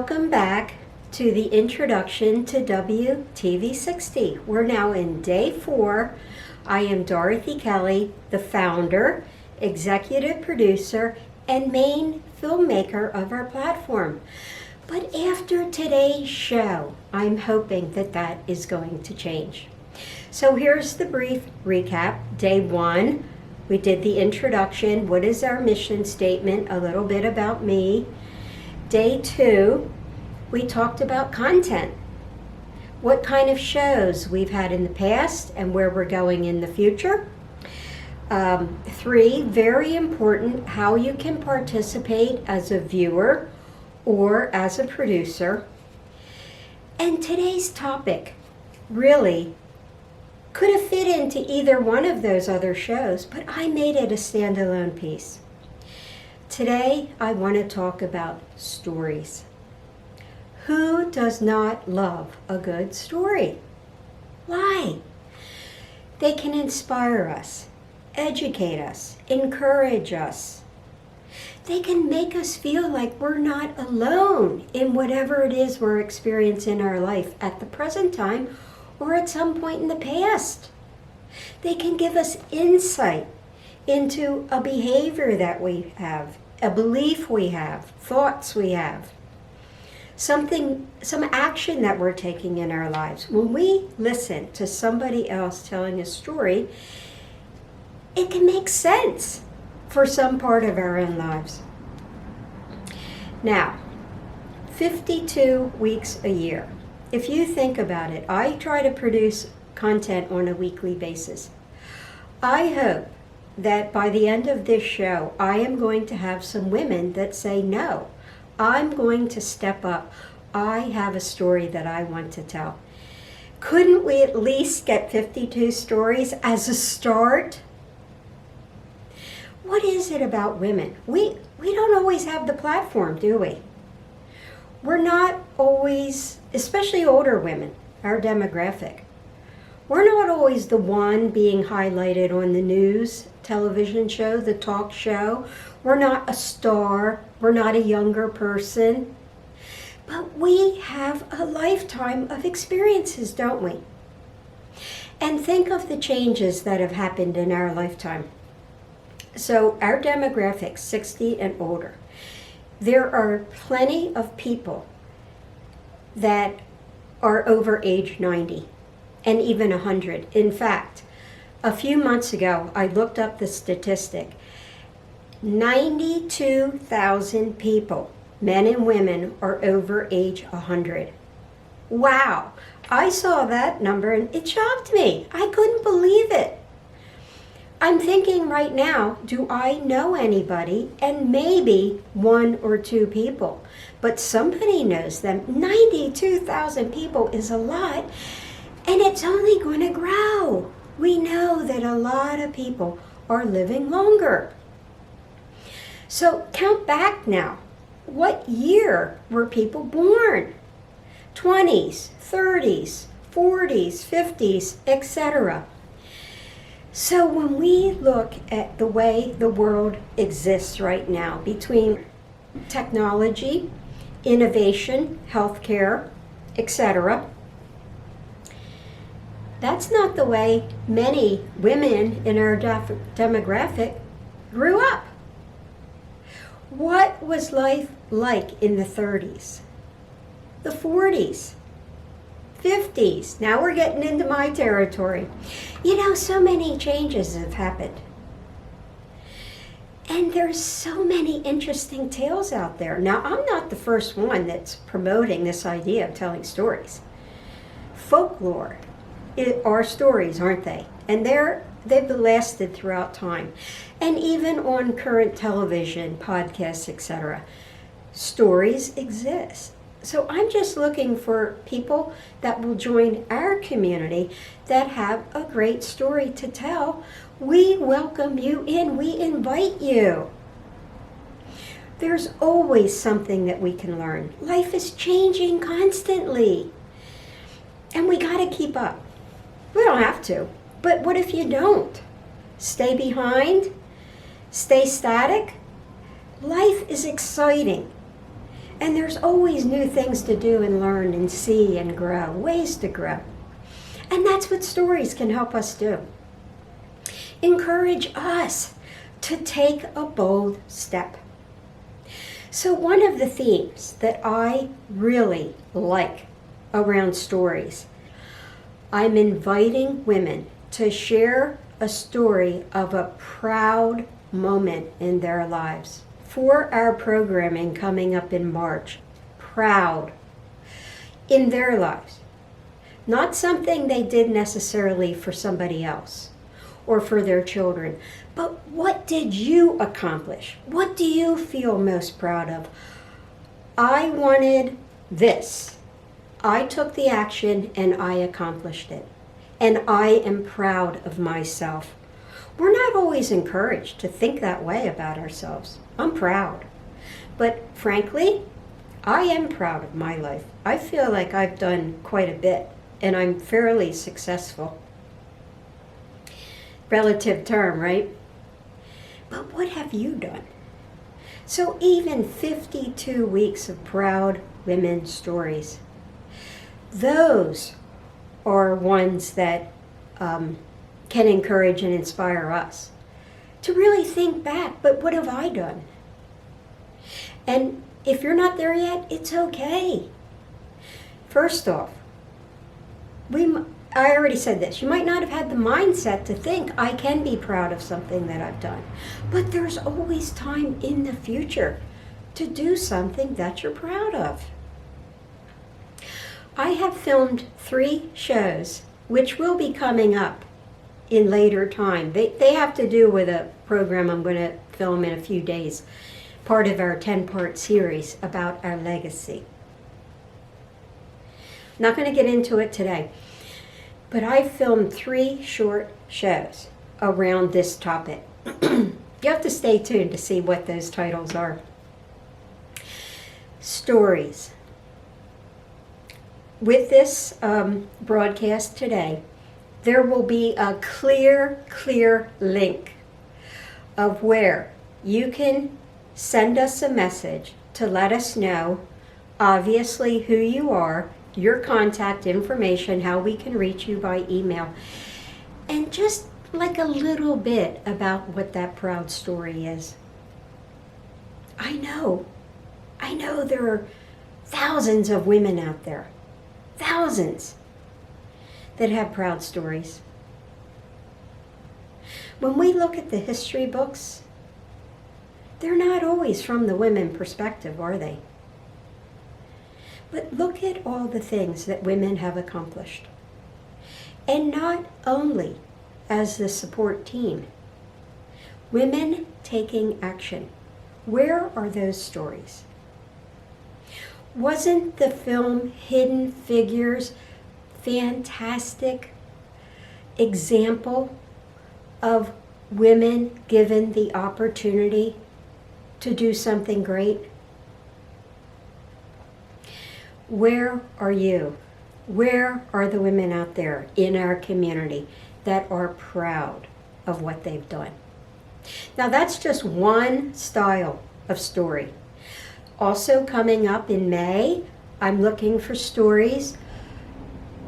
Welcome back to the introduction to WTV60. We're now in day 4. I am Dorothy Kelly, the founder, executive producer, and main filmmaker of our platform. But after today's show, I'm hoping that is going to change. So here's the brief recap. Day 1, we did the introduction. What is our mission statement? A little bit about me. Day 2, we talked about content. What kind of shows we've had in the past and where we're going in the future. 3, very important, how you can participate as a viewer or as a producer. And today's topic really could have fit into either one of those other shows, but I made it a standalone piece. Today, I want to talk about stories. Who does not love a good story? Why? They can inspire us, educate us, encourage us. They can make us feel like we're not alone in whatever it is we're experiencing in our life at the present time or at some point in the past. They can give us insight into a behavior that we have, a belief we have, thoughts we have, some action that we're taking in our lives. When we listen to somebody else telling a story, it can make sense for some part of our own lives. Now, 52 weeks a year. If you think about it, I try to produce content on a weekly basis. I hope that by the end of this show, I am going to have some women that say, no, I'm going to step up. I have a story that I want to tell. Couldn't we at least get 52 stories as a start? What is it about women? We don't always have the platform, do we? We're not always, especially older women, our demographic. We're not always the one being highlighted on the news, television show, the talk show. We're not a star. We're not a younger person. But we have a lifetime of experiences, don't we? And think of the changes that have happened in our lifetime. So our demographic, 60 and older. There are plenty of people that are over age 90 and even 100. In fact, a few months ago, I looked up the statistic. 92,000 people, men and women, are over age 100. Wow, I saw that number and it shocked me. I couldn't believe it. I'm thinking right now, do I know anybody? And maybe 1 or 2 people, but somebody knows them. 92,000 people is a lot, and it's only going to grow. We know that a lot of people are living longer. So count back now. What year were people born? 20s, 30s, 40s, 50s, etc. So when we look at the way the world exists right now, between technology, innovation, healthcare, etc., that's not the way many women in our demographic grew up. What was life like in the 30s, the 40s, 50s? Now we're getting into my territory. You know, so many changes have happened. And there's so many interesting tales out there. Now, I'm not the first one that's promoting this idea of telling stories. Folklore are stories, aren't they? And they've lasted throughout time. And even on current television, podcasts, etc., stories exist. So I'm just looking for people that will join our community that have a great story to tell. We welcome you in. We invite you. There's always something that we can learn. Life is changing constantly. And we got to keep up. We don't have to. But what if you don't? Stay behind? Stay static? Life is exciting. And there's always new things to do and learn and see and grow, ways to grow. And that's what stories can help us do. Encourage us to take a bold step. So one of the themes that I really like around stories, I'm inviting women to share a story of a proud moment in their lives. For our programming coming up in March, proud in their lives. Not something they did necessarily for somebody else or for their children, but what did you accomplish? What do you feel most proud of? I wanted this. I took the action and I accomplished it. And I am proud of myself. We're not always encouraged to think that way about ourselves. I'm proud. But frankly, I am proud of my life. I feel like I've done quite a bit and I'm fairly successful. Relative term, right? But what have you done? So even 52 weeks of proud women stories, those are ones that can encourage and inspire us to really think back, but what have I done? And if you're not there yet, it's okay. First off, I already said this, you might not have had the mindset to think I can be proud of something that I've done, but there's always time in the future to do something that you're proud of. I have filmed 3 shows which will be coming up in later time. They have to do with a program I'm going to film in a few days, part of our 10-part series about our legacy. Not going to get into it today, but I filmed 3 short shows around this topic. You have to stay tuned to see what those titles are. Stories. With this broadcast today, there will be a clear link of where you can send us a message to let us know, obviously, who you are, your contact information, how we can reach you by email, and just like a little bit about what that proud story is. I know there are thousands of women out there, thousands, that have proud stories. When we look at the history books, they're not always from the women perspective, are they? But look at all the things that women have accomplished. And not only as the support team, women taking action. Where are those stories? Wasn't the film Hidden Figures fantastic example of women given the opportunity to do something great? Where are you? Where are the women out there in our community that are proud of what they've done? Now that's just one style of story. Also coming up in May, I'm looking for stories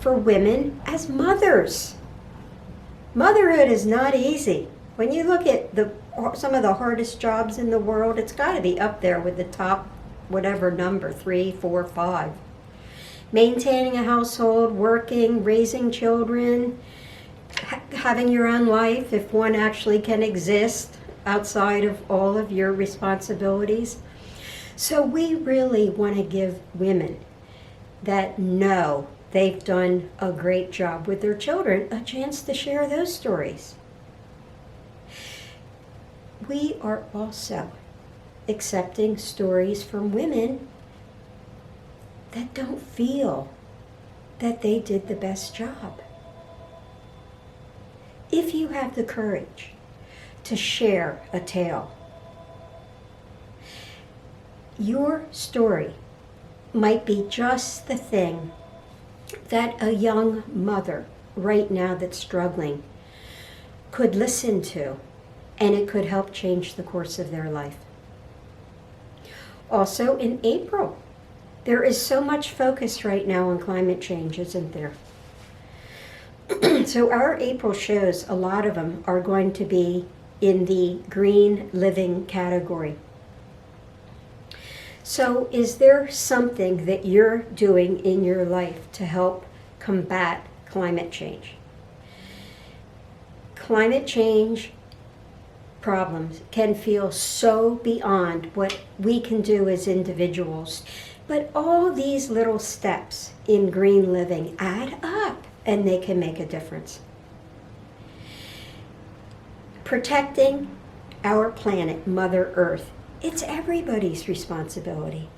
for women as mothers. Motherhood is not easy. When you look at some of the hardest jobs in the world, it's got to be up there with the top, whatever number, 3, 4, 5. Maintaining a household, working, raising children, having your own life, if one actually can exist outside of all of your responsibilities. So we really want to give women that know they've done a great job with their children a chance to share those stories. We are also accepting stories from women that don't feel that they did the best job. If you have the courage to share a tale, your story might be just the thing that a young mother right now that's struggling could listen to, and it could help change the course of their life. Also in April. There is so much focus right now on climate change, isn't there? So our April shows, a lot of them are going to be in the green living category. So is there something that you're doing in your life to help combat climate change? Climate change problems can feel so beyond what we can do as individuals. But all these little steps in green living add up, and they can make a difference. Protecting our planet, Mother Earth, it's everybody's responsibility.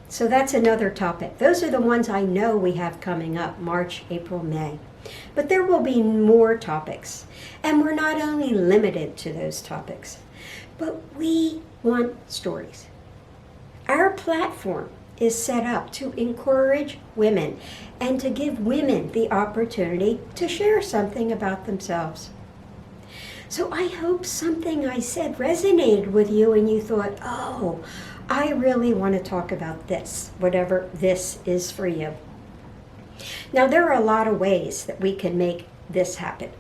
So that's another topic. Those are the ones I know we have coming up, March, April, May. But there will be more topics. And we're not only limited to those topics, but we want stories. Our platform is set up to encourage women and to give women the opportunity to share something about themselves. So I hope something I said resonated with you and you thought, oh, I really want to talk about this, whatever this is for you. Now, there are a lot of ways that we can make this happen.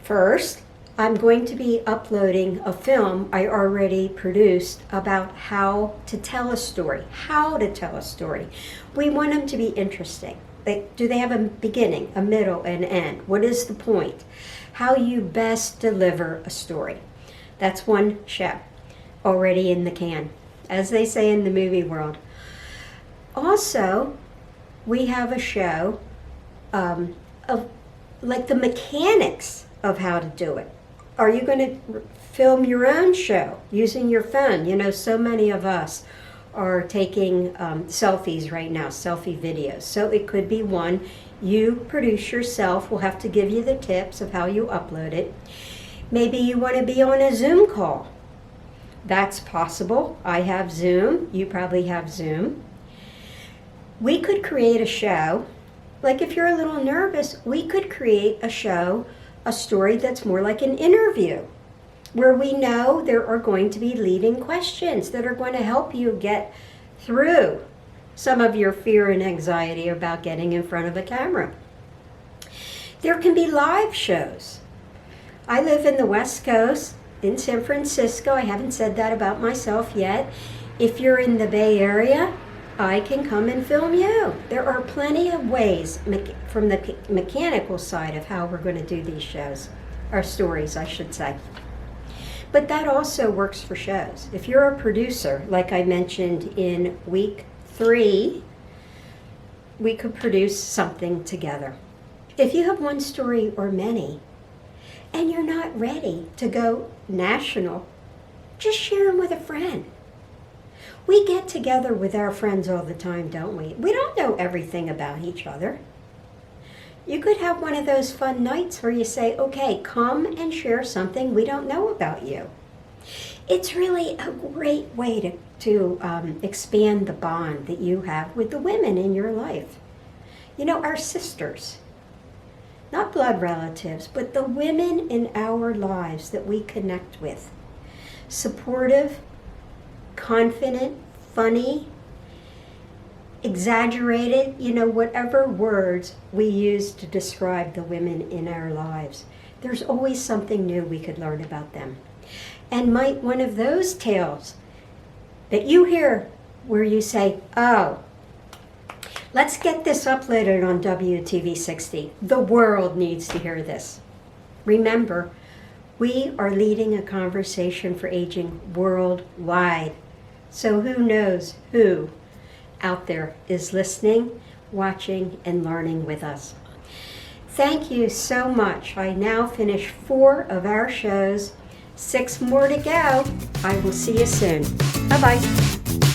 First, I'm going to be uploading a film I already produced about how to tell a story. We want them to be interesting. Do they have a beginning, a middle, and end? What is the point? How you best deliver a story. That's one show already in the can, as they say in the movie world. Also, we have a show of like the mechanics of how to do it. Are you going to film your own show using your phone? You know, so many of us are taking selfies right now, selfie videos. So it could be one you produce yourself. We'll have to give you the tips of how you upload it. Maybe you want to be on a Zoom call. That's possible. I have Zoom. You probably have Zoom. We could create a show, like if you're a little nervous, we could create a show, a story that's more like an interview, where we know there are going to be leading questions that are going to help you get through some of your fear and anxiety about getting in front of a camera. There can be live shows. I live in the West Coast, in San Francisco. I haven't said that about myself yet. If you're in the Bay Area, I can come and film you. There are plenty of ways from the mechanical side of how we're going to do these shows, or stories, I should say. But that also works for shows. If you're a producer, like I mentioned in week 3, we could produce something together. If you have one story or many, and you're not ready to go national, just share them with a friend. We get together with our friends all the time, don't we? We don't know everything about each other. You could have one of those fun nights where you say, okay, come and share something we don't know about you. It's really a great way to expand the bond that you have with the women in your life. You know, our sisters, not blood relatives, but the women in our lives that we connect with. Supportive, confident, funny, exaggerated, you know, whatever words we use to describe the women in our lives. There's always something new we could learn about them. And might one of those tales that you hear where you say, oh, let's get this uploaded on WTV60. The world needs to hear this. Remember, we are leading a conversation for aging worldwide. So who knows who out there is listening, watching, and learning with us. Thank you so much. I now finish 4 of our shows. 6 more to go. I will see you soon. Bye-bye.